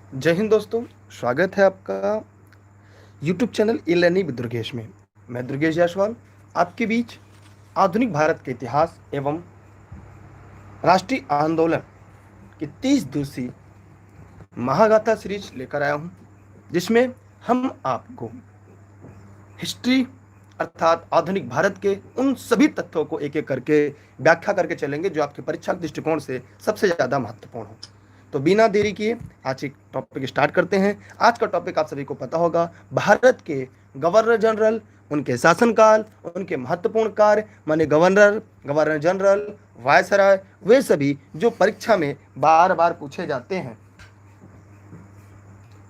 जय हिंद दोस्तों। स्वागत है आपका YouTube channel e learning with Durgesh में। मैं दुर्गेश जायसवाल आपके बीच आधुनिक भारत के इतिहास एवं राष्ट्रीय आंदोलन की 30 दिवसीय महागाथा सीरीज लेकर आया हूं, जिसमें हम आपको हिस्ट्री अर्थात आधुनिक भारत के उन सभी तथ्यों को एक एक करके व्याख्या करके चलेंगे जो आपके परीक्षा के दृष्टिकोण से सबसे ज़्यादा महत्वपूर्ण हो। तो बिना देरी किए आज एक टॉपिक स्टार्ट करते हैं। आज का टॉपिक आप सभी को पता होगा, भारत के गवर्नर जनरल, उनके शासनकाल, उनके महत्वपूर्ण कार्य, माने गवर्नर, गवर्नर जनरल, वायसराय, वे सभी जो परीक्षा में बार बार पूछे जाते हैं,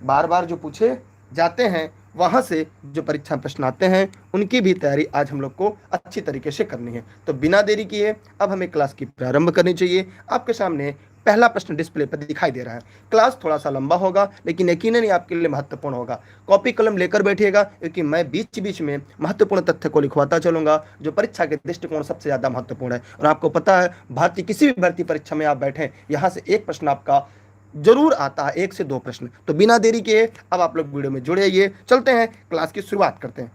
बार बार जो पूछे जाते हैं, वहां से जो परीक्षा प्रश्न आते हैं, उनकी भी तैयारी आज हम लोग को अच्छी तरीके से करनी है। तो बिना देरी किए अब हमें क्लास की प्रारंभ करनी चाहिए। आपके सामने पहला प्रश्न डिस्प्ले पर दिखाई दे रहा है। क्लास थोड़ा सा लंबा होगा, लेकिन यकीनन ही आपके लिए महत्वपूर्ण होगा। कॉपी कलम लेकर बैठिएगा, क्योंकि मैं बीच बीच में महत्वपूर्ण तथ्य को लिखवाता चलूंगा जो परीक्षा के दृष्टिकोण सबसे ज्यादा महत्वपूर्ण है। और आपको पता है, भारतीय किसी भी भर्ती परीक्षा में आप बैठे, यहाँ से एक प्रश्न आपका जरूर आता है, एक से दो प्रश्न। तो बिना देरी के अब आप लोग वीडियो में जुड़े आइए, चलते हैं क्लास की शुरुआत करते हैं।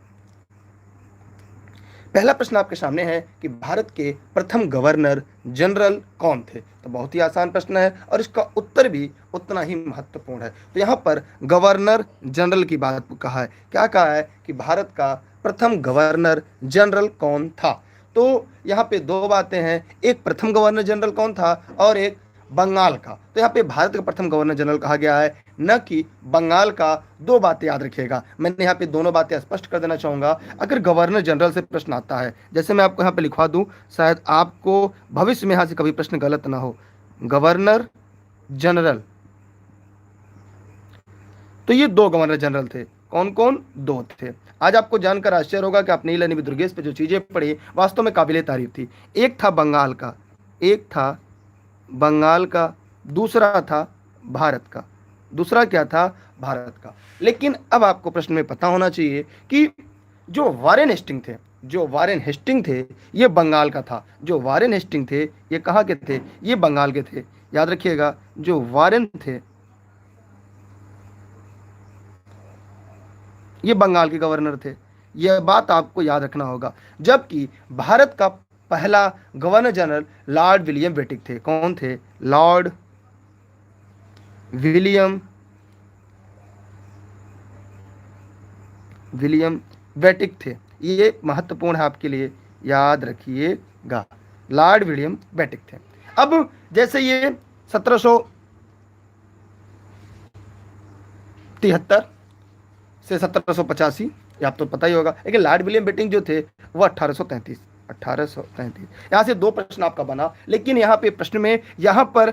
पहला प्रश्न आपके सामने है कि भारत के प्रथम गवर्नर जनरल कौन थे। तो बहुत ही आसान प्रश्न है और इसका उत्तर भी उतना ही महत्वपूर्ण है। तो यहाँ पर गवर्नर जनरल की बात कहा है। क्या कहा है कि भारत का प्रथम गवर्नर जनरल कौन था। तो यहाँ पे दो बातें हैं, एक प्रथम गवर्नर जनरल कौन था और एक बंगाल का। तो यहाँ पे भारत का प्रथम गवर्नर जनरल कहा गया है, न कि बंगाल का। दो बातें याद रखिएगा, मैंने यहाँ पे दोनों बातें स्पष्ट कर देना चाहूंगा। अगर गवर्नर जनरल से प्रश्न आता है, जैसे मैं आपको यहाँ पे लिखवा दूं, शायद आपको भविष्य में यहाँ से कभी प्रश्न गलत ना हो, गवर्नर जनरल। तो ये दो गवर्नर जनरल थे। कौन कौन? दो थे। आज आपको जानकर आश्चर्य होगा कि आपने इलानी दुर्गेश पे जो चीजें पढ़ी वास्तव में काबिले तारीफ थी। एक था बंगाल का, एक था बंगाल का, दूसरा था भारत का। दूसरा क्या था? भारत का। लेकिन अब आपको प्रश्न में पता होना चाहिए कि जो वारेन हेस्टिंग थे, जो वारेन हेस्टिंग थे, ये बंगाल का था। जो वारेन हेस्टिंग थे, ये कहाँ के थे? ये बंगाल के थे। याद रखिएगा, जो वारेन थे, ये बंगाल के गवर्नर थे। यह बात आपको याद रखना होगा। जबकि भारत का पहला गवर्नर जनरल लॉर्ड विलियम बेटिक थे। कौन थे? लॉर्ड विलियम विलियम बेटिक थे। ये महत्वपूर्ण है आपके लिए, याद रखिएगा। लॉर्ड विलियम बेटिक थे। अब जैसे ये 1773 से 1785, ये आप तो पता ही होगा। लेकिन लॉर्ड विलियम बेटिंग जो थे वो 1833। यहाँ से दो प्रश्न आपका बना, लेकिन यहाँ पे प्रश्न में यहाँ पर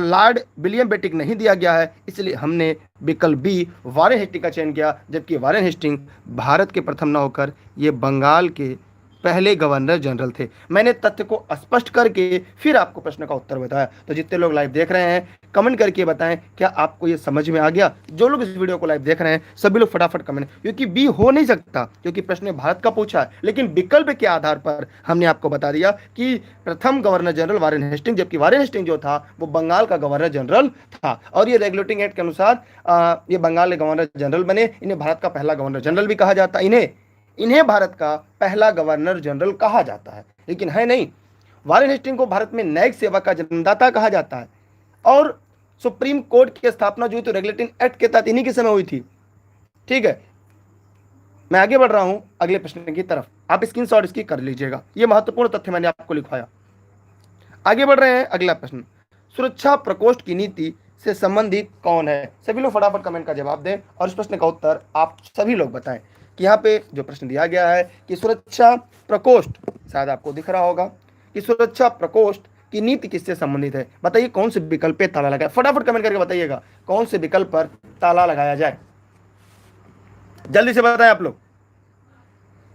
लॉर्ड विलियम बेटिंग नहीं दिया गया है, इसलिए हमने विकल्प बी वारेन हेस्टिंग का चयन किया। जबकि वारेन हेस्टिंग भारत के प्रथम न होकर ये बंगाल के पहले गवर्नर जनरल थे। मैंने तथ्य को स्पष्ट करके फिर आपको प्रश्न का उत्तर बताया। तो जितने लोग लाइव देख रहे हैं, कमेंट करके बताएं क्या आपको ये समझ में आ गया। जो लोग इस वीडियो को लाइव देख रहे हैं, सभी लोग फटाफट कमेंट, क्योंकि बी हो नहीं सकता, क्योंकि प्रश्न भारत का पूछा है, लेकिन विकल्प के आधार पर हमने आपको बता दिया कि प्रथम गवर्नर जनरल वारेन हेस्टिंग, जबकि वारेन हेस्टिंग जो था वो बंगाल का गवर्नर जनरल था। और ये रेगुलेटिंग एक्ट के अनुसार ये बंगाल के गवर्नर जनरल बने। इन्हें भारत का पहला गवर्नर जनरल भी कहा जाता है, इन्हें भारत का पहला गवर्नर जनरल कहा जाता है, लेकिन है नहीं। वारेन हेस्टिंग को भारत में न्यायिक सेवा का जन्मदाता कहा जाता है। और सुप्रीम कोर्ट की स्थापना जो हुई तो रेगुलेटिंग एक्ट के तहत इन्हीं के समय हुई थी। ठीक है, मैं आगे बढ़ रहा हूं अगले प्रश्न की तरफ, आप स्क्रीनशॉट इसकी कर लीजिएगा। यह महत्वपूर्ण तथ्य मैंने आपको लिखवाया। आगे बढ़ रहे हैं, अगला प्रश्न, सुरक्षा प्रकोष्ठ की नीति से संबंधित कौन है? सभी लोग फटाफट कमेंट का जवाब दें और इस प्रश्न का उत्तर आप सभी लोग बताएं कि यहाँ पे जो प्रश्न दिया गया है कि सुरक्षा प्रकोष्ठ, शायद आपको दिख रहा होगा कि सुरक्षा प्रकोष्ठ की नीति किससे संबंधित है। बताइए कौन से विकल्प पे ताला लगाए। फटाफट कमेंट करके बताइएगा कौन से विकल्प पर ताला लगाया जाए। जल्दी से बताएं आप लोग,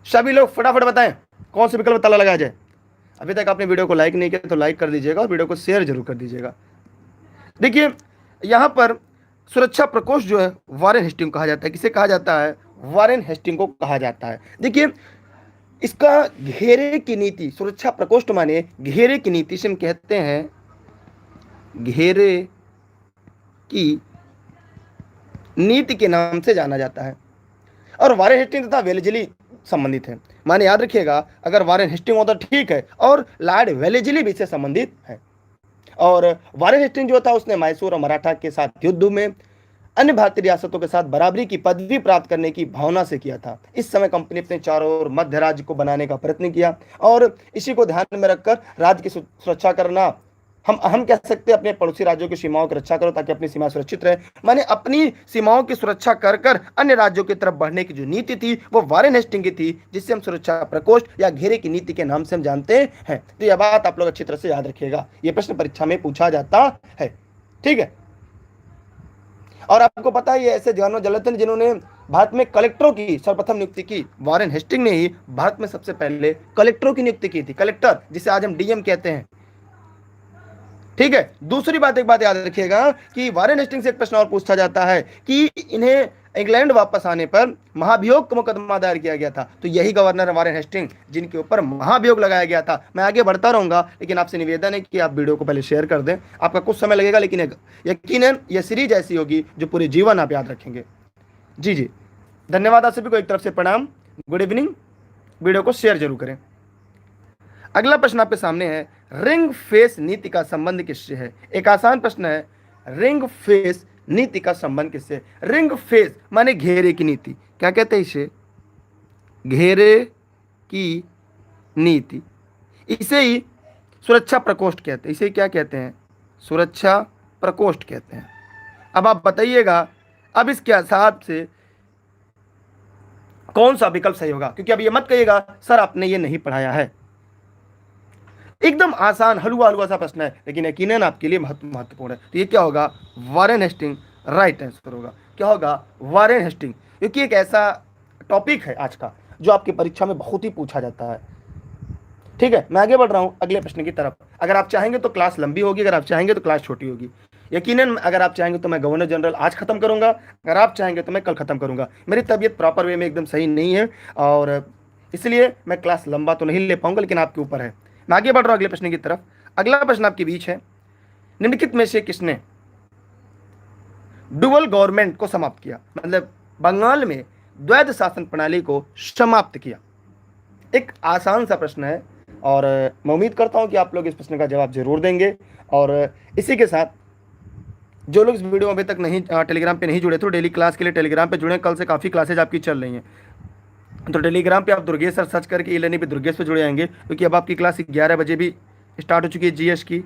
सभी लोग फटाफट बताएं कौन से विकल्प पर ताला लगाया जाए। अभी तक आपने वीडियो को लाइक नहीं किया तो लाइक कर दीजिएगा और वीडियो को शेयर जरूर कर दीजिएगा। देखिए यहां पर सुरक्षा प्रकोष्ठ जो है वारेन हेस्टिंग कहा जाता है। किसे कहा जाता है? वारेन हेस्टिंग को कहा जाता है। देखिए इसका घेरे की नीति, सुरक्षा प्रकोष्ठ माने घेरे की नीति से हम कहते हैं घेरे की नीति के नाम से जाना जाता है। और वारेन हेस्टिंग तथा वेलेस्ली संबंधित है। माने याद रखिएगा, अगर वारेन हेस्टिंग हो तो ठीक है, और लॉर्ड वेलेस्ली भी इससे संबंधित है। और वारेन हेस्टिंग जो था उसने मैसूर और मराठा के साथ युद्ध में अन्य भारतीय रियासतों के साथ बराबरी की पदवी प्राप्त करने की भावना से किया था। इस समय कंपनी अपने चारों ओर मध्य राज्य को बनाने का प्रयत्न किया, और इसी को ध्यान में रखकर राज्य की सुरक्षा करना, हम कह सकते हैं अपने पड़ोसी राज्यों की सीमाओं की रक्षा करो ताकि अपनी सीमा सुरक्षित रहे। माने अपनी सीमाओं की सुरक्षा कर कर अन्य राज्यों की तरफ बढ़ने की जो नीति थी वो वारेन हेस्टिंग की थी, जिससे हम सुरक्षा प्रकोष्ठ या घेरे की नीति के नाम से हम जानते हैं। तो यह बात आप लोग अच्छी तरह से याद रखिएगा, यह प्रश्न परीक्षा में पूछा जाता है। ठीक है, और आपको पता है ये ऐसे जानवर जलते हैं जिन्होंने भारत में कलेक्टरों की सर्वप्रथम नियुक्ति की। वारेन हेस्टिंग ने ही भारत में सबसे पहले कलेक्टरों की नियुक्ति की थी, कलेक्टर जिसे आज हम डीएम कहते हैं। ठीक है, दूसरी बात, एक बात याद रखिएगा कि वारेन हेस्टिंग से एक प्रश्न और पूछा जाता है कि इन्हें इंग्लैंड वापस आने पर महाभियोग का मुकदमा दायर किया गया था। तो यही गवर्नर वारेन हेस्टिंग जिनके ऊपर महाभियोग लगाया गया था। मैं आगे बढ़ता रहूंगा, लेकिन आपसे निवेदन है कि आप वीडियो को पहले शेयर कर दें। आपका कुछ समय लगेगा, लेकिन यकीनन यह सीरीज ऐसी होगी जो पूरे जीवन आप याद रखेंगे। जी जी, धन्यवाद आप सभी को, एक तरफ से प्रणाम, गुड इवनिंग। वीडियो को शेयर जरूर करें। अगला प्रश्न आपके सामने है, रिंग फेस नीति का संबंध किससे है? एक आसान प्रश्न है, रिंग फेस नीति का संबंध किससे? रिंग फेस माने घेरे की नीति। क्या कहते हैं इसे? घेरे की नीति। इसे ही सुरक्षा प्रकोष्ठ कहते हैं। इसे क्या कहते हैं? सुरक्षा प्रकोष्ठ कहते हैं। अब आप बताइएगा, अब इसके हिसाब से कौन सा विकल्प सही होगा? क्योंकि अब ये मत कहिएगा सर आपने ये नहीं पढ़ाया है। एकदम आसान हलवा हलवा सा प्रश्न है, लेकिन यकीनन आपके लिए महत्वपूर्ण है। तो ये क्या होगा? वारेन हेस्टिंग राइट आंसर होगा। क्या होगा? वारेन हेस्टिंग, क्योंकि एक ऐसा टॉपिक है आज का जो आपकी परीक्षा में बहुत ही पूछा जाता है। ठीक है, मैं आगे बढ़ रहा हूं अगले प्रश्न की तरफ। अगर आप चाहेंगे तो क्लास लंबी होगी, अगर आप चाहेंगे तो क्लास छोटी होगी। यकीनन अगर आप चाहेंगे तो मैं गवर्नर जनरल आज खत्म करूंगा, अगर आप चाहेंगे तो मैं कल खत्म करूंगा। मेरी तबीयत प्रॉपर वे में एकदम सही नहीं है, और इसलिए मैं क्लास लंबा तो नहीं ले पाऊंगा, लेकिन आपके ऊपर है। मैं आगे बढ़ रहा हूं अगले प्रश्न की तरफ। अगला प्रश्न आपके बीच है, निम्नलिखित में से किसने डुअल गवर्नमेंट को समाप्त किया? मतलब बंगाल में द्वैध शासन प्रणाली को समाप्त किया। एक आसान सा प्रश्न है, और मैं उम्मीद करता हूं कि आप लोग इस प्रश्न का जवाब जरूर देंगे। और इसी के साथ जो लोग इस वीडियो में अभी तक नहीं टेलीग्राम पे नहीं जुड़े तो डेली क्लास के लिए टेलीग्राम पे जुड़े। कल से काफ़ी क्लासेज आपकी चल रही हैं, तो टेलीग्राम पे आप दुर्गेश सर सर्च करके ई-लर्निंग पे दुर्गेश पे जुड़े आएंगे, क्योंकि अब आपकी क्लास 11 बजे भी स्टार्ट हो चुकी है जीएस की,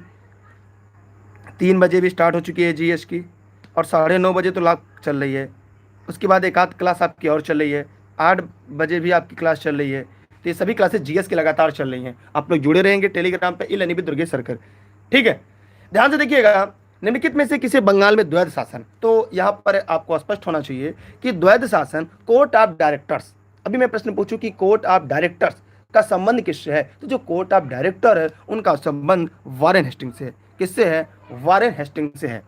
3 बजे भी स्टार्ट हो चुकी है जीएस की, और 9:30 बजे तो लाभ चल रही है। उसके बाद एक आध क्लास आपकी और चल रही है, 8 बजे भी आपकी क्लास चल रही है। तो ये सभी क्लासेज जीएस की लगातार चल रही हैं। आप लोग जुड़े रहेंगे टेलीग्राम पे ई-लर्निंग पे दुर्गेश सरकर। ठीक है, ध्यान से देखिएगा, निम्नलिखित में से किसे बंगाल में द्वैध शासन? तो यहाँ पर आपको स्पष्ट होना चाहिए कि द्वैध शासन कोर्ट ऑफ डायरेक्टर्स। अभी मैं प्रश्न पूछूं कि कोर्ट ऑफ डायरेक्टर्स का संबंध किससे है? तो जो कोर्ट ऑफ डायरेक्टर है उनका संबंध वारेन हेस्टिंग से है। किससे है? वारेन हेस्टिंग से है।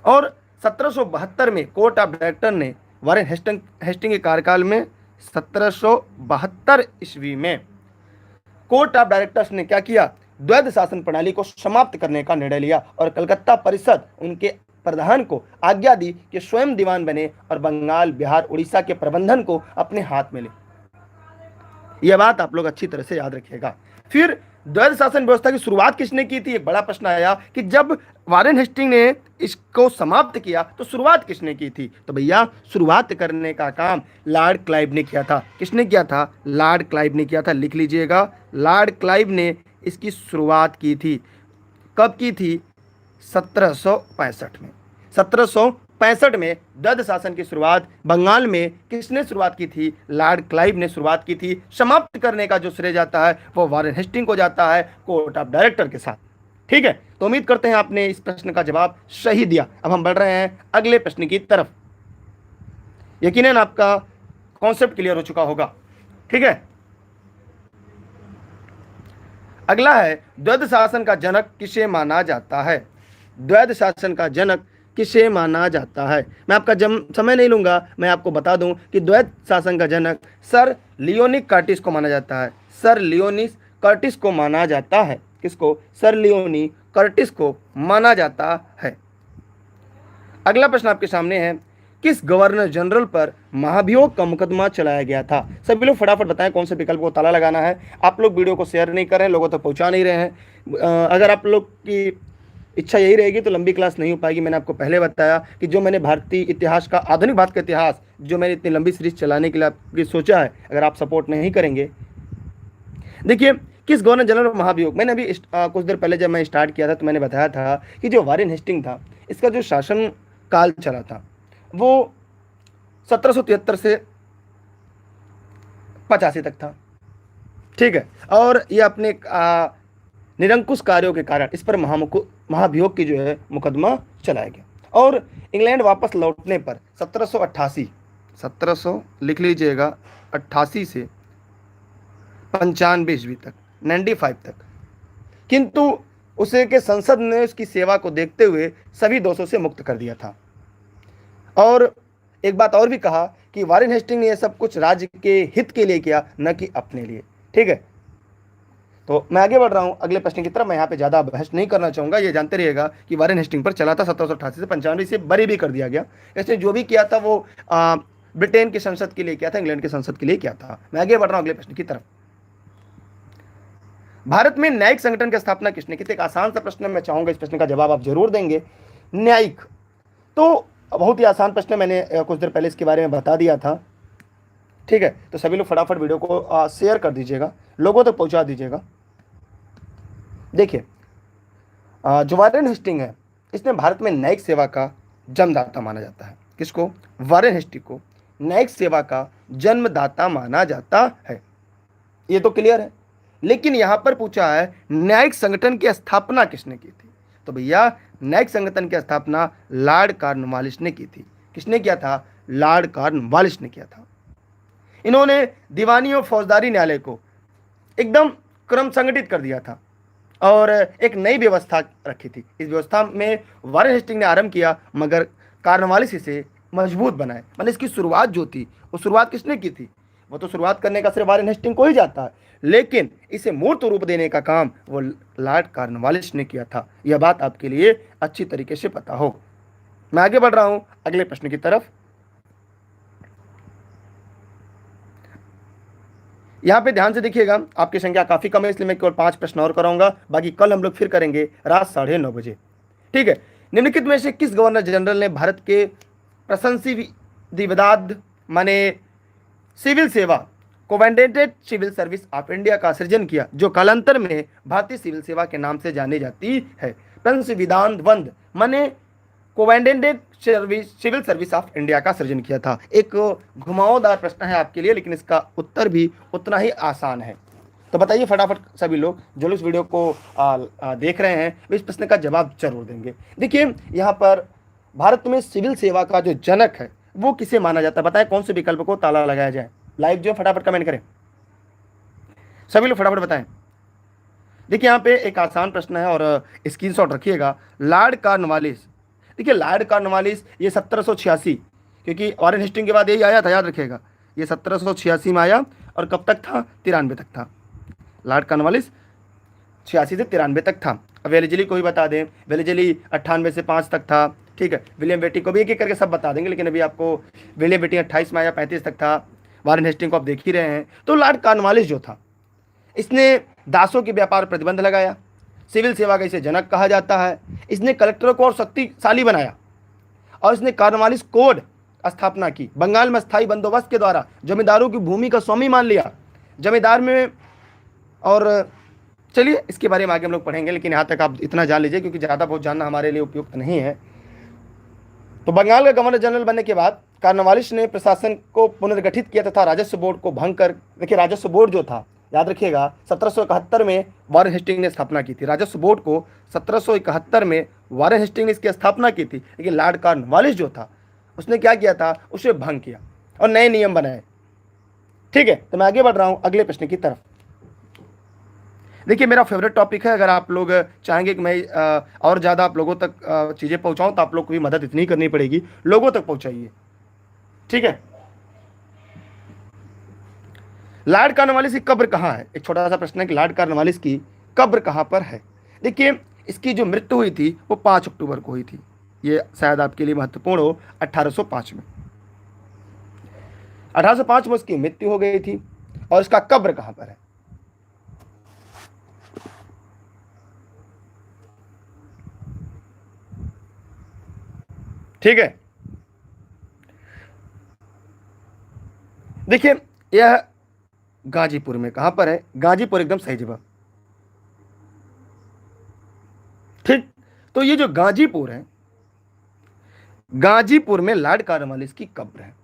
और 1772 में कोर्ट ऑफ डायरेक्टर ने वारेन हेस्टिंग के कार्यकाल में 1772 ईस्वी में कोर्ट ऑफ डायरेक्टर्स ने क्या किया? द्वैध शासन प्रणाली को समाप्त करने का निर्णय लिया, और कलकत्ता परिषद उनके प्रधान को आज्ञा दी कि स्वयं दीवान बने और बंगाल, बिहार, उड़ीसा के प्रबंधन को अपने हाथ में ले। यह बात आप लोग अच्छी तरह से याद रखिएगा। फिर द्वैध शासन व्यवस्था की शुरुआत किसने की थी? एक बड़ा प्रश्न आया कि जब वारेन हेस्टिंग ने इसको समाप्त किया तो शुरुआत किसने की थी? तो भैया शुरुआत करने का काम लॉर्ड क्लाइव ने किया था। किसने किया था? लॉर्ड क्लाइव ने किया था। लिख लीजिएगा, लॉर्ड क्लाइव ने इसकी शुरुआत की थी। कब की थी? 1765 में। 1765 में द्वैध शासन की शुरुआत बंगाल में किसने शुरुआत की थी? लॉर्ड क्लाइव ने शुरुआत की थी। समाप्त करने का जो श्रेय जाता है वो वारेन हेस्टिंग को जाता है, कोर्ट ऑफ डायरेक्टर के साथ। ठीक है, तो उम्मीद करते हैं आपने इस प्रश्न का जवाब सही दिया। अब हम बढ़ रहे हैं अगले प्रश्न की तरफ। यकीनन आपका कॉन्सेप्ट क्लियर हो चुका होगा। ठीक है, अगला है, द्वैध शासन का जनक किसे माना जाता है? द्वैध शासन का जनक किसे माना जाता है? मैं आपका समय नहीं लूंगा, मैं आपको बता दूं कि द्वैध शासन का जनक सर लियोनी कर्टिस को माना जाता है। सर लियोनी कर्टिस को माना जाता है। किसको? सर लियोनी कर्टिस को माना जाता है। अगला प्रश्न आपके सामने है, किस गवर्नर जनरल पर महाभियोग का मुकदमा चलाया गया था? सभी लोग फटाफट बताएं कौन से विकल्प को ताला लगाना है। आप लोग वीडियो को शेयर नहीं कर रहे हैं, लोगों तक पहुंचा नहीं रहे हैं। अगर आप लोग की इच्छा यही रहेगी तो लंबी क्लास नहीं हो पाएगी। मैंने आपको पहले बताया कि जो मैंने भारतीय इतिहास का, आधुनिक भारत का इतिहास, जो मैंने इतनी लंबी सीरीज चलाने के लिए आपकी सोचा है, अगर आप सपोर्ट नहीं करेंगे। देखिए, किस गवर्नर जनरल महाभियोग, मैंने अभी कुछ देर पहले जब मैं स्टार्ट किया था तो मैंने बताया था कि जो वारेन हेस्टिंग था, इसका जो शासन काल चला था वो 1773 से 85 तक था। ठीक है, और ये अपने निरंकुश कार्यों के कारण इस पर महाभियोग की जो है मुकदमा चलाया गया। और इंग्लैंड वापस लौटने पर 1788 लिख लीजिएगा, 88 से 95 ईस्वी तक, 95 तक, किंतु उसे के संसद ने उसकी सेवा को देखते हुए सभी दोषों से मुक्त कर दिया था। और एक बात और भी कहा कि वारेन हेस्टिंग ने यह सब कुछ राज्य के हित के लिए किया, न कि अपने लिए। ठीक है, तो मैं आगे बढ़ रहा हूं अगले प्रश्न की तरफ। मैं यहाँ पे ज़्यादा बहस नहीं करना चाहूँगा, ये जानते रहिएगा कि वारेन हेस्टिंग पर चला था 1788 से 95, से बरी भी कर दिया गया। इसने जो भी किया था वो ब्रिटेन की संसद के लिए किया था, इंग्लैंड की संसद के लिए किया था। मैं आगे बढ़ रहा हूँ अगले प्रश्न की तरफ। भारत में न्यायिक संगठन की स्थापना किसने की थी? एक आसान सा प्रश्न, मैं चाहूंगा इस प्रश्न का जवाब आप जरूर देंगे। न्यायिक तो बहुत ही आसान प्रश्न है, मैंने कुछ देर पहले इसके बारे में बता दिया था। ठीक है, तो सभी लोग फटाफट वीडियो को शेयर कर दीजिएगा, लोगों तक पहुंचा दीजिएगा। देखिए, जो वारेन हेस्टिंग है, इसने भारत में न्यायिक सेवा का जन्मदाता माना जाता है। किसको? वारेन हेस्टिंग को न्यायिक सेवा का जन्मदाता माना जाता है, ये तो क्लियर है। लेकिन यहां पर पूछा है न्यायिक संगठन की स्थापना किसने की थी? तो भैया, न्यायिक संगठन की स्थापना लॉर्ड कॉर्नवालिस ने की थी। किसने किया था? लॉर्ड कॉर्नवालिस ने किया था। इन्होंने दीवानी और फौजदारी न्यायालय को एकदम क्रम संगठित कर दिया था और एक नई व्यवस्था रखी थी। इस व्यवस्था में वारेन हेस्टिंग ने आरंभ किया, मगर कॉर्नवालिस इसे मजबूत बनाए। मैंने इसकी शुरुआत जो थी, वो शुरुआत किसने की थी? वो तो शुरुआत करने का सिर्फ वारेन हेस्टिंग को ही जाता है, लेकिन इसे मूर्त रूप देने का काम वो लॉर्ड कॉर्नवालिस ने किया था। यह बात आपके लिए अच्छी तरीके से पता हो। मैं आगे बढ़ रहा हूं अगले प्रश्न की तरफ। यहां पे ध्यान से देखिएगा, आपकी संख्या काफी कम है, इसलिए मैं केवल 5 प्रश्न और कराऊंगा, बाकी कल हम लोग फिर करेंगे रात 9:30 बजे। ठीक है, निम्नलिखित में से किस गवर्नर जनरल ने भारत के प्रशंसित माने सिविल सेवा, कोवेंडेंटेड सिविल सर्विस ऑफ इंडिया का सृजन किया, जो कालांतर में भारतीय सिविल सेवा के नाम से जानी जाती है? संविधान द्वंद माने कोवेंडेंटेड सिविल सर्विस ऑफ इंडिया का सृजन किया था। एक घुमावदार प्रश्न है आपके लिए, लेकिन इसका उत्तर भी उतना ही आसान है। तो बताइए फटाफट सभी लोग जो इस वीडियो को देख रहे हैं, वे इस प्रश्न का जवाब जरूर देंगे। देखिए, यहाँ पर भारत में सिविल सेवा का जो जनक है वो किसे माना जाता है? बताएं कौन से विकल्प को ताला लगाया जाए। लाइव जो फटाफट कमेंट करें, सभी लोग फटाफट बताएं। देखिए, यहाँ पे एक आसान प्रश्न है और स्क्रीनशॉट रखिएगा। लॉर्ड कॉर्नवालिस, देखिए लॉर्ड कॉर्नवालिस ये 1786, क्योंकि वारेन हेस्टिंग के बाद यही आया था, याद रखिएगा। ये 1786 में आया और कब तक था? 93 तक था। लॉर्ड कॉर्नवालिस 86 से 93 तक था। अब वेलेजली को भी बता दें, वेलेजली 98 से 5 तक था। ठीक है, विलियम बेटिंग को भी एक एक करके सब बता देंगे, लेकिन अभी आपको विलियम बेटिंग 28 में आया, 35 तक था। वारेन हेस्टिंग को आप देख ही रहे हैं। तो लॉर्ड कॉर्नवालिस जो था, इसने दासों के व्यापार पर प्रतिबंध लगाया, सिविल सेवा का इसे जनक कहा जाता है। इसने कलेक्टरों को और शक्तिशाली बनाया और इसने कॉर्नवालिस कोड स्थापना की। बंगाल में स्थायी बंदोबस्त के द्वारा जमींदारों की भूमि का स्वामी मान लिया जमींदार में। और चलिए इसके बारे में आगे हम लोग पढ़ेंगे, लेकिन यहाँ तक आप इतना जान लीजिए, क्योंकि ज़्यादा बहुत जानना हमारे लिए उपयुक्त नहीं है। तो बंगाल का गवर्नर जनरल बनने के बाद कॉर्नवालिस ने प्रशासन को पुनर्गठित किया तथा राजस्व बोर्ड को भंग कर, देखिए राजस्व बोर्ड जो था, याद रखिएगा 1771 में वारेन हेस्टिंग ने स्थापना की थी। राजस्व बोर्ड को 1771 में वारेन हेस्टिंग ने इसकी स्थापना की थी, लेकिन लॉर्ड कॉर्नवालिस जो था उसने क्या किया था? उसे भंग किया और नए नियम बनाए। ठीक है, तो मैं आगे बढ़ रहा हूं अगले प्रश्न की तरफ। देखिए, मेरा फेवरेट टॉपिक है। अगर आप लोग चाहेंगे कि मैं और ज़्यादा आप लोगों तक चीज़ें पहुंचाऊं, तो आप लोग को भी मदद इतनी करनी पड़ेगी, लोगों तक पहुंचाइए। ठीक है, लॉर्ड कॉर्नवालिस की कब्र कहाँ है? एक छोटा सा प्रश्न है कि लॉर्ड कॉर्नवालिस की कब्र कहाँ पर है। देखिए, इसकी जो मृत्यु हुई थी वो 5 अक्टूबर को हुई थी। ये शायद आपके लिए महत्वपूर्ण हो, 1805 में। 1805 में उसकी मृत्यु हो गई थी। और इसका कब्र कहां पर है? ठीक है, देखिए यह गाजीपुर में, कहां पर है? गाजीपुर एकदम सही जवाब। ठीक, तो ये जो गाजीपुर है, गाजीपुर में लॉर्ड कॉर्नवालिस की कब्र है।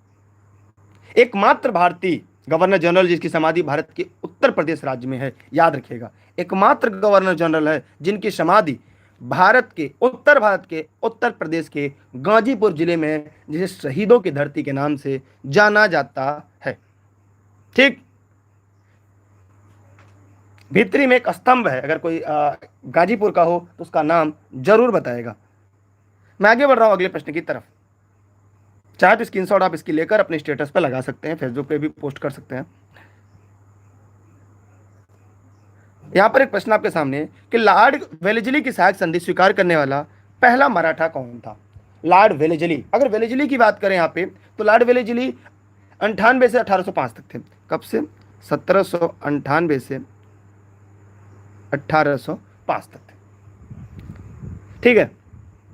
एकमात्र भारतीय गवर्नर जनरल जिसकी समाधि भारत के उत्तर प्रदेश राज्य में है, याद रखिएगा, एकमात्र गवर्नर जनरल है जिनकी समाधि भारत के उत्तर प्रदेश के गाजीपुर जिले में है, जिसे शहीदों की धरती के नाम से जाना जाता है। ठीक, भीतरी में एक स्तंभ है, अगर कोई गाजीपुर का हो तो उसका नाम जरूर बताएगा। मैं आगे बढ़ रहा हूं अगले प्रश्न की तरफ। चाहे तो स्क्रीनशॉट आप इसकी लेकर अपने स्टेटस पर लगा सकते हैं, फेसबुक पे भी पोस्ट कर सकते हैं। यहां पर एक प्रश्न आपके सामने कि लॉर्ड वेलेजली की सहायक संधि स्वीकार करने वाला पहला मराठा कौन था? लॉर्ड वेलेजली, अगर वेलेजली की बात करें यहां पे, तो लॉर्ड वेलेजली 98 से 1805 तक थे। कब से? 1798 से 1805 तक थे। ठीक है,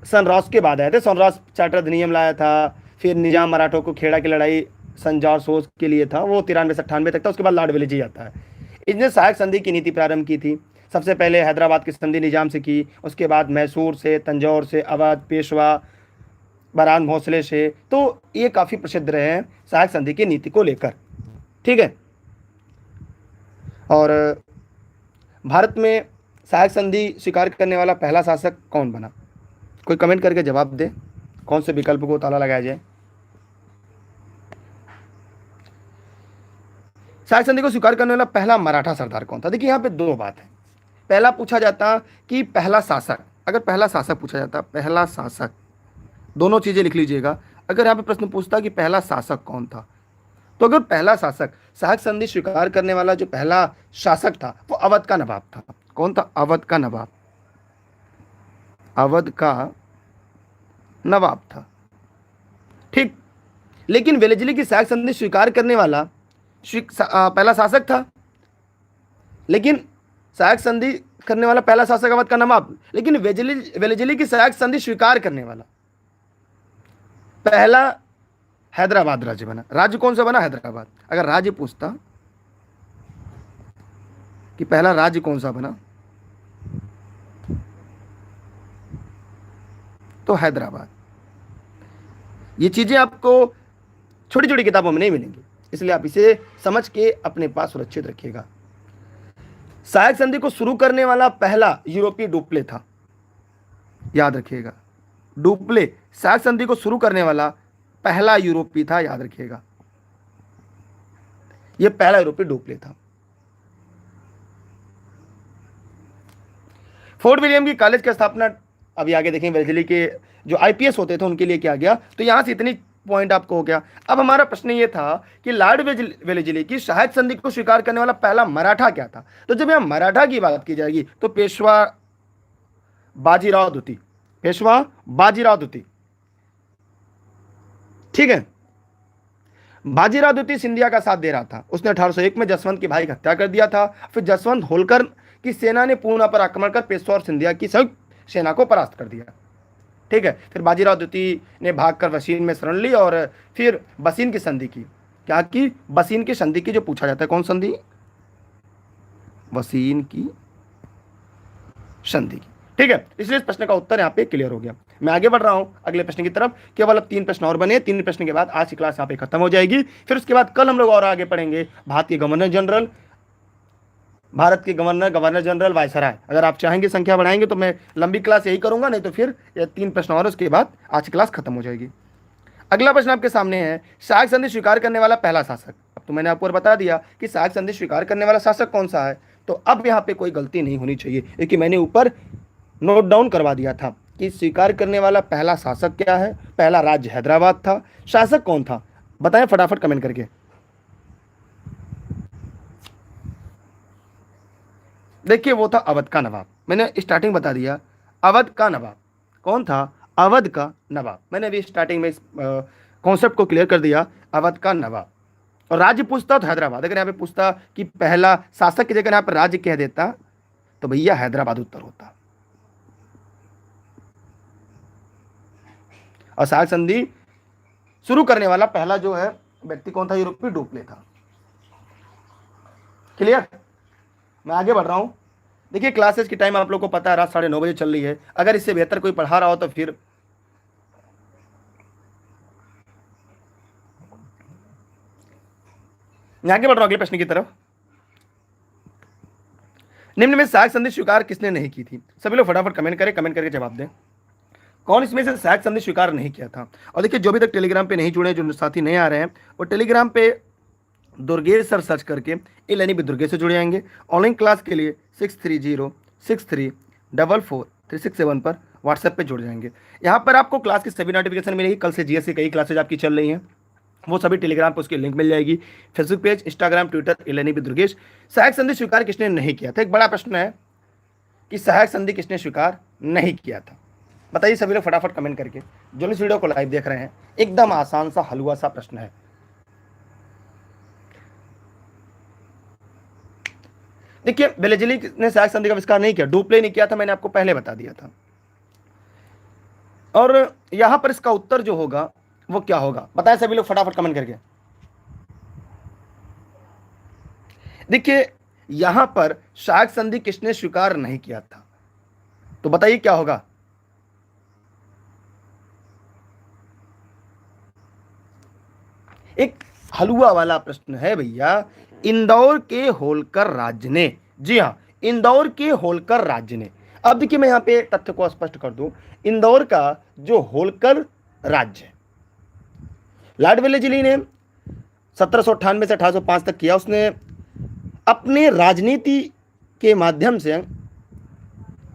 सनराउज के बाद आए थे। सनराउज चार्टर अधिनियम लाया था, फिर निजाम मराठों को खेड़ा की लड़ाई संजार सोच के लिए था, वो 93 से 98 तक था। उसके बाद लॉर्ड वेलेजली आता है। इसने सहायक संधि की नीति प्रारंभ की थी। सबसे पहले हैदराबाद की संधि निजाम से की, उसके बाद मैसूर से, तंजौर से, अवध, पेशवा, बरान भोसले से। तो ये काफ़ी प्रसिद्ध रहे हैं सहायक संधि की नीति को लेकर। ठीक है, और भारत में सहायक संधि स्वीकार करने वाला पहला शासक कौन बना? कोई कमेंट करके जवाब दे, कौन से विकल्प को ताला लगाया जाए। सहायक संधि को स्वीकार करने वाला पहला मराठा सरदार कौन था? देखिए यहाँ पे दो बात है। पहला पूछा जाता कि पहला शासक, अगर पहला शासक पूछा जाता, पहला शासक, दोनों चीजें लिख लीजिएगा। अगर यहाँ पे प्रश्न पूछता कि पहला शासक कौन था, तो अगर पहला शासक, सहायक संधि स्वीकार करने वाला जो पहला शासक था वो अवध का नवाब था। कौन था? अवध का नवाब, अवध का नवाब था। ठीक, लेकिन वेलेजली की सहायक संधि स्वीकार करने वाला पहला शासक था, लेकिन सहायक संधि करने वाला पहला शासक अवध का नवाब, लेकिन वेलेजली की सहायक संधि स्वीकार करने वाला पहला हैदराबाद राज्य बना। राज्य कौन सा बना? हैदराबाद। अगर राज्य पूछता कि पहला राज्य कौन सा बना, तो हैदराबाद। ये चीजें आपको छोटी छोटी किताबों में नहीं मिलेंगी, इसलिए आप इसे समझ के अपने पास सुरक्षित रखिएगा। सहायक संधि को शुरू करने वाला पहला यूरोपीय डुप्ले था, याद रखिएगा। डुप्ले सहायक संधि को शुरू करने वाला पहला यूरोपीय था, याद रखिएगा। यह पहला यूरोपीय डुप्ले था। फोर्ट विलियम की कॉलेज की स्थापना, अभी आगे देखेंगे वेलेजली के जो आईपीएस होते थे उनके लिए क्या गया, तो यहां से इतनी पॉइंट आपको हो गया। अब हमारा प्रश्न ये था कि लॉर्ड वेलेजली की सहायक संधि को स्वीकार करने वाला पहला मराठा क्या था? तो जब यहां मराठा की बात की जाएगी तो पेशवा बाजीराव द्वितीय, पेशवा बाजीराव द्वितीय। ठीक है, बाजीराव द्वितीय सिंधिया का साथ दे रहा था। उसने 1801 में जसवंत के भाई की हत्या कर दिया था। फिर जसवंत होलकर की सेना ने पूना पर आक्रमण कर पेशवा और सिंधिया की संयुक्त सेना को परास्त कर दिया। ठीक है, फिर बाजीराव द्वितीय ने भागकर बसीन में शरण ली और फिर बसीन की संधि की। क्या की? बसीन की संधि की, जो पूछा जाता है कौन संधि? बसीन की संधि की। ठीक है, इसलिए इस प्रश्न का उत्तर यहाँ पे क्लियर हो गया। मैं आगे बढ़ रहा हूं अगले प्रश्न की तरफ। केवल अब 3 प्रश्न और बने। 3 प्रश्न के बाद आज की क्लास यहाँ पे खत्म हो जाएगी। फिर उसके बाद कल हम लोग और आगे पढ़ेंगे भारत के गवर्नर जनरल, भारत के गवर्नर जनरल, वायसराय। अगर आप चाहेंगे संख्या बढ़ाएंगे तो मैं लंबी क्लास यही करूंगा, नहीं तो फिर ये 3 प्रश्न और, उसके बाद आज की क्लास खत्म हो जाएगी। अगला प्रश्न आपके सामने है, सहायक संधि स्वीकार करने वाला पहला शासक। अब तो मैंने आपको बता दिया कि सहायक संधि स्वीकार करने वाला शासक कौन सा है, तो अब यहाँ पे कोई गलती नहीं होनी चाहिए, क्योंकि मैंने ऊपर नोट डाउन करवा दिया था कि स्वीकार करने वाला पहला शासक क्या है। पहला राज्य हैदराबाद था। शासक कौन था बताएं फटाफट कमेंट करके। देखिए वो था अवध का नवाब। मैंने स्टार्टिंग बता दिया, अवध का नवाब कौन था? अवध का नवाब। मैंने अभी स्टार्टिंग में इस कॉन्सेप्ट को क्लियर कर दिया, अवध का नवाब। और राज्य पूछता तो हैदराबाद, अगर यहाँ पे पूछता कि पहला शासक की जगह यहाँ पर राज्य कह देता तो भैया हैदराबाद उत्तर होता। और सहायक संधि शुरू करने वाला पहला जो है व्यक्ति कौन था? यूरोपीय डुप्ले था। क्लियर? मैं आगे बढ़ रहा हूं। देखिए क्लासेस की टाइम आप लोग को पता है, रात 9:30 बजे चल रही है। अगर इससे बेहतर कोई पढ़ा रहा हो तो फिर मैं आगे बढ़ रहा हूं अगले प्रश्न की तरफ। निम्न में सहायक संधि स्वीकार किसने नहीं की थी? सभी लोग फटाफट कमेंट करें, कमेंट करके जवाब दें। कौन इसमें से सहायक संधि स्वीकार नहीं किया था? और देखिए जो भी तक टेलीग्राम पे नहीं जुड़े, जो साथी नहीं आ रहे हैं, वो टेलीग्राम पे दुर्गेश सर सर्च करके यानी भी दुर्गेश से जुड़ जाएंगे। ऑनलाइन क्लास के लिए 6306344367 पर व्हाट्सएप पे जुड़ जाएंगे। यहाँ पर आपको क्लास की सभी नोटिफिकेशन मिलेगी। कल से जीएस की कई क्लासेज आपकी चल रही हैं, वो सभी टेलीग्राम पर उसकी लिंक मिल जाएगी। फेसबुक पेज, इंस्टाग्राम, ट्विटर, एलएनई भी दुर्गेश। सहायक संधि स्वीकार किसने नहीं किया था? एक बड़ा प्रश्न है कि सहायक संधि किसने स्वीकार नहीं किया था। बताइए सभी लोग फटाफट कमेंट करके, जो इस वीडियो को लाइव देख रहे हैं। एकदम आसान सा हलवा सा प्रश्न है। देखिए वेलेजली ने सहायक संधि का आविष्कार नहीं किया, डुप्ले ने किया था, मैंने आपको पहले बता दिया था। और यहां पर इसका उत्तर जो होगा वो क्या होगा? बताएं सभी लोग फटाफट कमेंट करके। देखिए यहां पर सहायक संधि किसने स्वीकार नहीं किया था, तो बताइए क्या होगा? एक हलवा वाला प्रश्न है भैया। इंदौर के होलकर राज्य ने, जी हां, इंदौर के होलकर राज्य ने। अब देखिए मैं यहां पे तथ्य को स्पष्ट कर दूं, इंदौर का जो होलकर राज्य है, लॉर्ड वेलेस्ली ने 1798 से 1805 तक किया। उसने अपने राजनीति के माध्यम से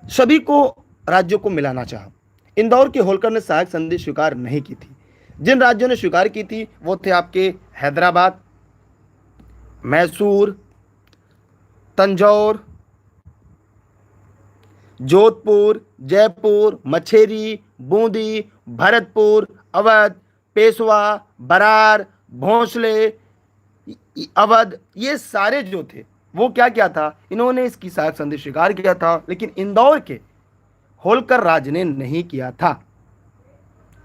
सभी को, राज्यों को मिलाना चाहा। इंदौर के होलकर ने सहायक संधि स्वीकार नहीं की थी। जिन राज्यों ने स्वीकार की थी वो थे आपके हैदराबाद, मैसूर, तंजौर, जोधपुर, जयपुर, मछेरी, बूंदी, भरतपुर, अवध, पेशवा, बरार, भोंसले, अवध, ये सारे जो थे वो क्या किया था? इन्होंने इसकी सहायक संधि स्वीकार किया था, लेकिन इंदौर के होलकर राज्य ने नहीं किया था।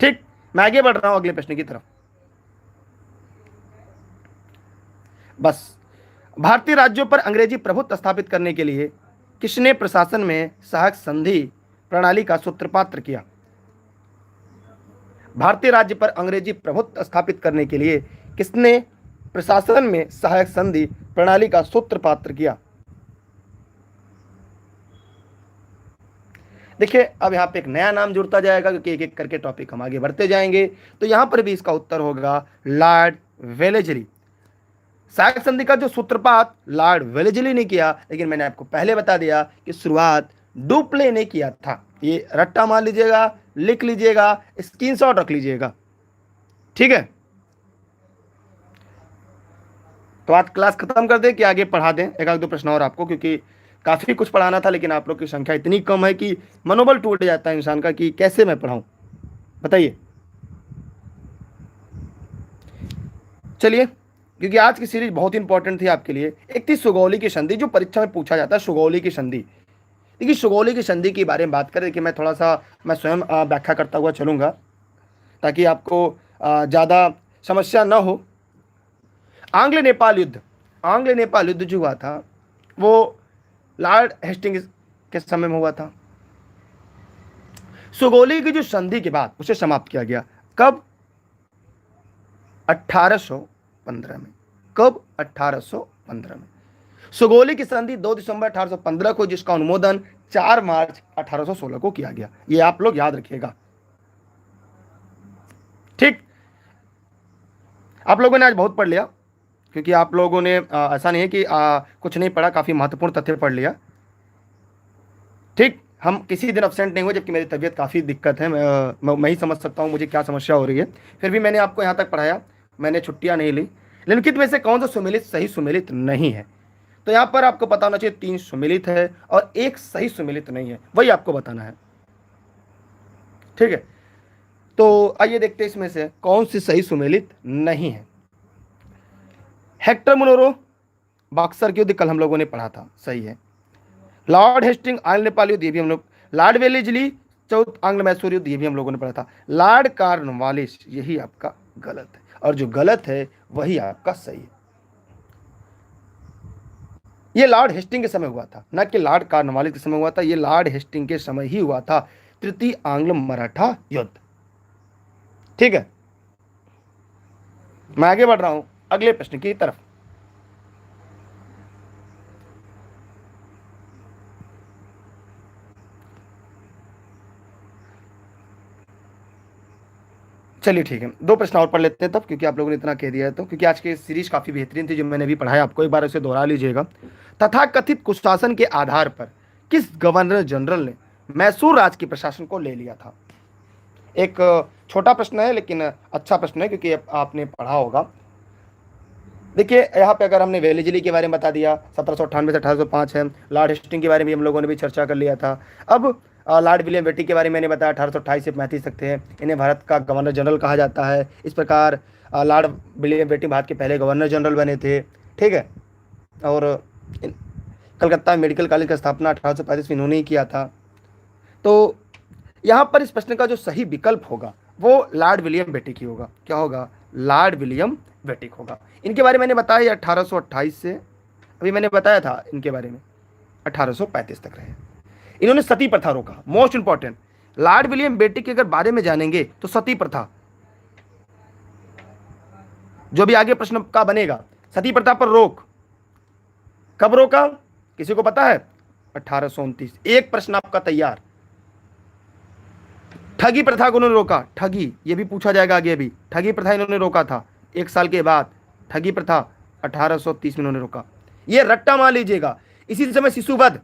ठीक, मैं आगे बढ़ रहा हूं अगले प्रश्न की तरफ। बस, भारतीय राज्यों पर अंग्रेजी प्रभुत्व स्थापित करने के लिए किसने प्रशासन में सहायक संधि प्रणाली का सूत्रपात किया? भारतीय राज्य पर अंग्रेजी प्रभुत्व स्थापित करने के लिए किसने प्रशासन में सहायक संधि प्रणाली का सूत्रपात किया? देखिए अब यहां पे एक नया नाम जुड़ता जाएगा, क्योंकि एक एक करके टॉपिक हम आगे बढ़ते जाएंगे। तो यहां पर भी इसका उत्तर होगा लॉर्ड वेलेस्ली। सहायक संधि का जो सूत्रपात लॉर्ड वेलेस्ली ने किया, लेकिन मैंने आपको पहले बता दिया कि शुरुआत डुप्ले ने किया था। ये रट्टा मार लीजिएगा, लिख लीजिएगा, स्क्रीनशॉट रख लीजिएगा, ठीक है? तो आज क्लास खत्म कर दें कि आगे पढ़ा दें एक आध दो प्रश्न और आपको, क्योंकि काफी कुछ पढ़ाना था, लेकिन आप लोग की संख्या इतनी कम है कि मनोबल टूट जाता है इंसान का कि कैसे मैं पढ़ाऊं। बताइए। चलिए, क्योंकि आज की सीरीज बहुत इंपॉर्टेंट थी आपके लिए। एक थी सुगौली की संधि, जो परीक्षा में पूछा जाता है, सुगौली की संधि। देखिए सुगौली की संधि के बारे में बात करें कि मैं थोड़ा सा मैं स्वयं व्याख्या करता हुआ चलूंगा, ताकि आपको ज़्यादा समस्या न हो। आंग्ल नेपाल युद्ध जो हुआ था वो लॉर्ड हेस्टिंग्स के समय में हुआ था। सुगौली की जो संधि के बाद उसे समाप्त किया गया। कब? 1815 में। कब? 1815 में। सुगौली की संधि 2 दिसंबर 1815 को, जिसका अनुमोदन 4 मार्च 1816 को किया गया। ये आप लोग याद रखिएगा, ठीक? आप लोगों ने आज बहुत पढ़ लिया, क्योंकि आप लोगों ने ऐसा नहीं है कि कुछ नहीं पढ़ा, काफी महत्वपूर्ण तथ्य पढ़ लिया, ठीक? हम किसी दिन अब्सेंट नहीं हुए, जबकि मेरी तबीयत काफ़ी दिक्कत है। मैं ही समझ सकता हूँ मुझे क्या समस्या हो रही है, फिर भी मैंने आपको यहाँ तक पढ़ाया, मैंने छुट्टियाँ नहीं ली। निम्नलिखित में से कौन सा सुमेलित सही सुमेलित नहीं है? तो यहाँ पर आपको पता होना चाहिए 3 सुमेलित है और 1 सही सुमेलित नहीं है, वही आपको बताना है, ठीक है? तो आइए देखते हैं इसमें से कौन सी सही सुमेलित नहीं है। हेक्टर मुनरो बक्सर के युद्ध कल हम लोगों ने पढ़ा था, सही है। लॉर्ड हेस्टिंग आंग्ल नेपाल युद्ध, ये भी हम लोग। लॉर्ड वेलेस्ली चौथ आंग्ल मैसूर युद्ध, ये भी हम लोगों ने पढ़ा था। लॉर्ड कॉर्नवालिस, यही आपका गलत है, और जो गलत है वही आपका सही है। ये लॉर्ड हेस्टिंग के समय हुआ था, ना कि लॉर्ड कॉर्नवालिस के समय हुआ था। ये लॉर्ड हेस्टिंग के समय ही हुआ था, तृतीय आंग्ल मराठा युद्ध। ठीक है, मैं आगे बढ़ रहा हूं अगले प्रश्न की तरफ। चलिए ठीक है, दो प्रश्न और पढ़ लेते हैं तब, क्योंकि आप लोगों ने इतना कह दिया है तो, क्योंकि आज की सीरीज काफी बेहतरीन थी जो मैंने अभी पढ़ाया, आपको एक बार उसे दोहरा लीजिएगा। तथाकथित कुशासन के आधार पर किस गवर्नर जनरल ने मैसूर राज्य के प्रशासन को ले लिया था? एक छोटा प्रश्न है लेकिन अच्छा प्रश्न है, क्योंकि आपने पढ़ा होगा। देखिए यहाँ पे अगर हमने वेलेस्ली के बारे में बता दिया, 1798 से 1805 है। लॉर्ड हेस्टिंग के बारे में हम लोगों ने भी चर्चा कर लिया था। अब लॉर्ड विलियम बेटिंग के बारे में मैंने बताया, 1828 से 35 तक थे। इन्हें भारत का गवर्नर जनरल कहा जाता है। इस प्रकार लॉर्ड विलियम बेटिंग भारत के पहले गवर्नर जनरल बने थे। ठीक है, और कलकत्ता मेडिकल कॉलेज का स्थापना 1835 में इन्होंने ही किया था। तो यहाँ पर इस प्रश्न का जो सही विकल्प होगा वो लॉर्ड विलियम बेटिक ही होगा। क्या होगा? लॉर्ड विलियम बेटिक होगा। इनके बारे में मैंने बताया 1828 से, अभी मैंने बताया था इनके बारे में 1835 तक रहे। इन्होंने सती प्रथा रोका, मोस्ट इंपॉर्टेंट। लॉर्ड विलियम बेटिक के अगर बारे में जानेंगे तो सती प्रथा, जो भी आगे प्रश्न का बनेगा, सती प्रथा पर रोक कब रोका किसी को पता है? 1829। एक प्रश्न आपका तैयार। ठगी प्रथा को उन्होंने रोका, ठगी, ये भी पूछा जाएगा आगे। अभी ठगी प्रथा इन्होंने रोका था, एक साल के बाद ठगी प्रथा 1830 में इन्होंने रोका। ये रट्टा मान लीजिएगा। इसी समय शिशुवध,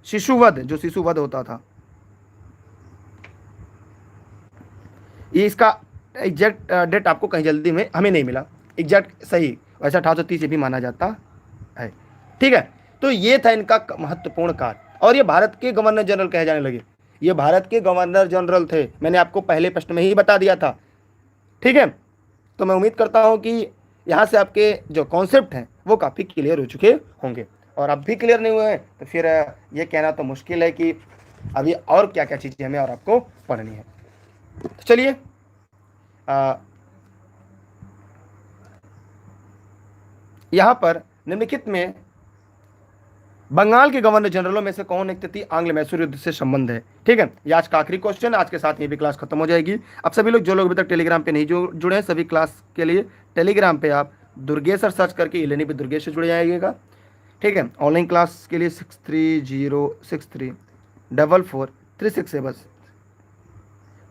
शिशुवध जो शिशुवध होता था, ये इसका एग्जैक्ट डेट आपको कहीं जल्दी में हमें नहीं मिला एग्जैक्ट सही, वैसा 1830 ये भी माना जाता है। ठीक है, तो ये था इनका महत्वपूर्ण कार्य, और ये भारत के गवर्नर जनरल कहे जाने लगे। ये भारत के गवर्नर जनरल थे, मैंने आपको पहले प्रश्न में ही बता दिया था। ठीक है, तो मैं उम्मीद करता हूं कि यहाँ से आपके जो कॉन्सेप्ट हैं वो काफ़ी क्लियर हो चुके होंगे, और अब भी क्लियर नहीं हुए हैं तो फिर ये कहना तो मुश्किल है कि अभी और क्या क्या चीज़ें हमें और आपको पढ़नी है। तो चलिए यहाँ पर निम्नलिखित में बंगाल के गवर्नर जनरलों में से कौन एक तृतीय आंग्ल मैसूर युद्ध से संबंध है? ठीक है, ये आज का आखिरी क्वेश्चन। आज के साथ ये भी क्लास खत्म हो जाएगी। अब सभी लोग, जो लोग अभी तक टेलीग्राम पे नहीं जुड़े हैं, सभी क्लास के लिए टेलीग्राम पे आप दुर्गेश्वर सर्च करके इलेनी पे दुर्गेश्वर जुड़ जाइएगा। ठीक है, ऑनलाइन क्लास के लिए 63063443 है बस।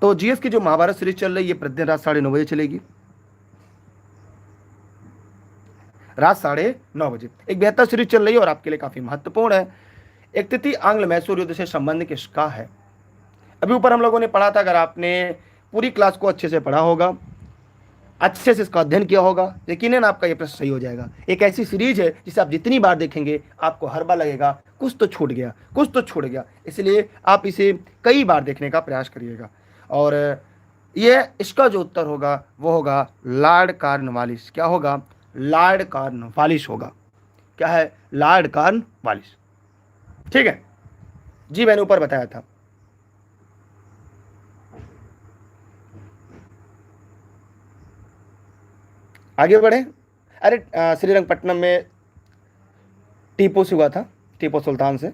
तो जीएस की जो महाभारत सीरीज चल रही है, ये प्रतिदिन रात 9:30 चलेगी, रात 9:30 बजे। एक बेहतर सीरीज चल रही है और आपके लिए काफी महत्वपूर्ण है। एक तृतीय आंग्ल मैसूर युद्ध से संबंध किसका है? अभी ऊपर हम लोगों ने पढ़ा था, अगर आपने पूरी क्लास को अच्छे से पढ़ा होगा, अच्छे से इसका अध्ययन किया होगा, यकीनन आपका ये प्रश्न सही हो जाएगा। एक ऐसी सीरीज है जिसे आप जितनी बार देखेंगे आपको हर बार लगेगा कुछ तो छूट गया, कुछ तो छूट गया, इसलिए आप इसे कई बार देखने का प्रयास करिएगा। और ये इसका जो उत्तर होगा वो होगा लॉर्ड कॉर्नवालिस। क्या होगा? लॉर्ड कॉर्नवालिस होगा। क्या है? Lord Cornwallis. ठीक है जी, मैंने ऊपर बताया था। आगे बढ़े। अरे श्रीरंगपट्टनम में टीपू से हुआ था, टीपू सुल्तान से।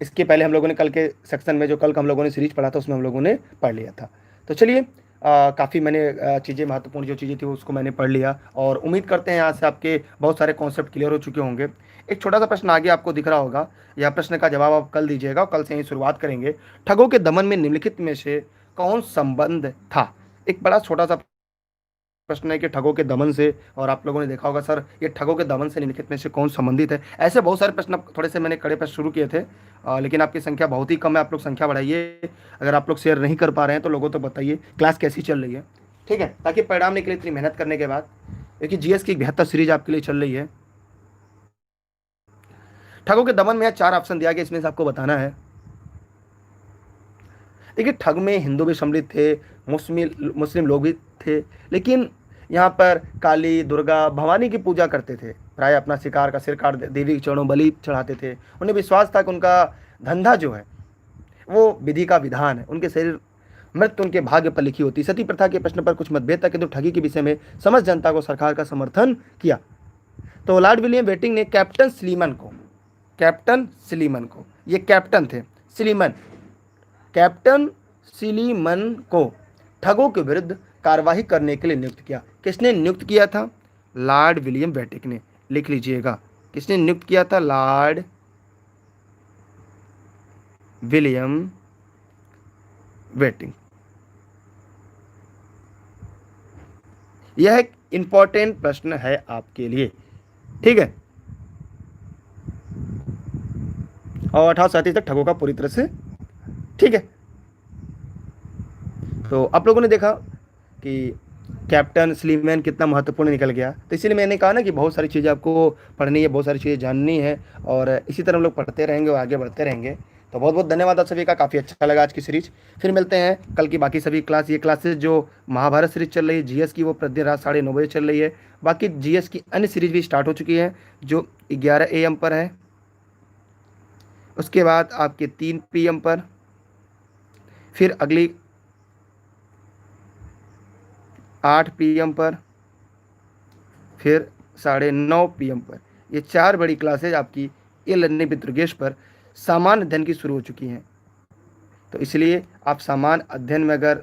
इसके पहले हम लोगों ने कल के सेक्शन में, जो कल का हम लोगों ने सीरीज पढ़ा था, उसमें हम लोगों ने पढ़ लिया था। तो चलिए, काफ़ी मैंने चीज़ें, महत्वपूर्ण जो चीज़ें थी उसको मैंने पढ़ लिया, और उम्मीद करते हैं यहाँ से आपके बहुत सारे कॉन्सेप्ट क्लियर हो चुके होंगे। एक छोटा सा प्रश्न आगे आपको दिख रहा होगा, यह प्रश्न का जवाब आप कल दीजिएगा, कल से ही शुरुआत करेंगे। ठगों के दमन में निम्नलिखित में से कौन संबंध था? एक बड़ा छोटा सा प्रश्न है कि ठगों के दमन से, और आप लोगों ने देखा होगा सर ये ठगों के दमन से निम्नलिखित में से कौन संबंधित है। ऐसे बहुत सारे प्रश्न, थोड़े से मैंने कड़े प्रश्न शुरू किए थे, लेकिन आपकी संख्या बहुत ही कम है। आप लोग संख्या बढ़ाइए। अगर आप लोग शेयर नहीं कर पा रहे हैं तो लोगों तो बताइए क्लास कैसी चल रही है, ठीक है, ताकि परिणाम निकले इतनी मेहनत करने के बाद, क्योंकि जीएस की एक बेहतर सीरीज आपके लिए चल रही है। ठगों के दमन में 4 ऑप्शन दिया गया, इसमें से आपको बताना है। देखिए, ठग में हिंदू भी सम्मिलित थे, मुस्लिम लोग भी थे, लेकिन यहाँ पर काली, दुर्गा, भवानी की पूजा करते थे। प्राय अपना शिकार का सिर काट देवी के चरणों बलि चढ़ाते थे। उन्हें विश्वास था कि उनका धंधा जो है वो विधि का विधान है, उनके शरीर मृत्यु उनके भाग्य पर लिखी होती। सती प्रथा के प्रश्न पर कुछ मतभेद था, किंतु ठगी के विषय में समस्त जनता को सरकार का समर्थन किया। तो लॉर्ड विलियम बेटिंग ने कैप्टन सिलीमन को, ये कैप्टन थे सिलीमन, कैप्टन सिलीमन को ठगों के विरुद्ध कार्रवाई करने के लिए नियुक्त किया। किसने नियुक्त किया था? लॉर्ड विलियम बेटिंग ने। लिख लीजिएगा, किसने नियुक्त किया था? Lord William Bentinck. यह एक इंपॉर्टेंट प्रश्न है आपके लिए, ठीक है। और 1837 तक ठगों का पूरी तरह से, ठीक है। तो आप लोगों ने देखा कि कैप्टन स्लीमैन कितना महत्वपूर्ण निकल गया। तो इसीलिए मैंने कहा ना कि बहुत सारी चीज़ें आपको पढ़नी है, बहुत सारी चीज़ें जाननी है, और इसी तरह हम लोग पढ़ते रहेंगे और आगे बढ़ते रहेंगे। तो बहुत बहुत धन्यवाद आप सभी का, काफ़ी अच्छा लगा आज की सीरीज। फिर मिलते हैं कल की बाकी सभी क्लास। ये क्लासेस जो महाभारत सीरीज चल रही है जीएस की, वो प्रतिदिन रात 9:30 बजे चल रही है। बाकी जीएस की अन्य सीरीज भी स्टार्ट हो चुकी है जो 11 AM पर है, उसके बाद आपके 3 PM पर, फिर अगली 8 PM पर, फिर 9:30 PM पर। ये 4 बड़ी क्लासेज आपकी ई लर्निंग विद दुर्गेश पर सामान्य अध्ययन की शुरू हो चुकी हैं। तो इसलिए आप सामान्य अध्ययन में अगर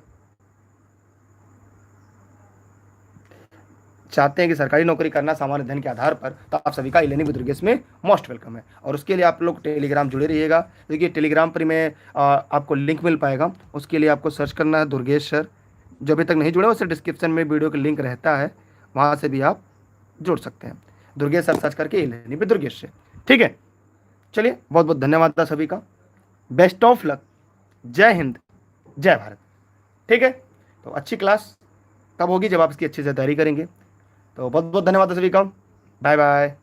चाहते हैं कि सरकारी नौकरी करना सामान्य अध्ययन के आधार पर, तो आप सभी का ई लर्निंग विद दुर्गेश में मोस्ट वेलकम है। और उसके लिए आप लोग टेलीग्राम जुड़े रहिएगा। देखिए टेलीग्राम पर मैं आपको लिंक मिल पाएगा, उसके लिए आपको सर्च करना है दुर्गेश सर। जो अभी तक नहीं जुड़े उससे डिस्क्रिप्शन में वीडियो का लिंक रहता है, वहाँ से भी आप जुड़ सकते हैं। दुर्गेश सर सर्च करके ई लर्निंग विद दुर्गेश से, ठीक है। चलिए बहुत बहुत धन्यवाद था सभी का, बेस्ट ऑफ लक, जय हिंद, जय भारत, ठीक है। तो अच्छी क्लास तब होगी जब आप इसकी अच्छे से तैयारी करेंगे। तो बहुत बहुत धन्यवाद सभी का, बाय बाय।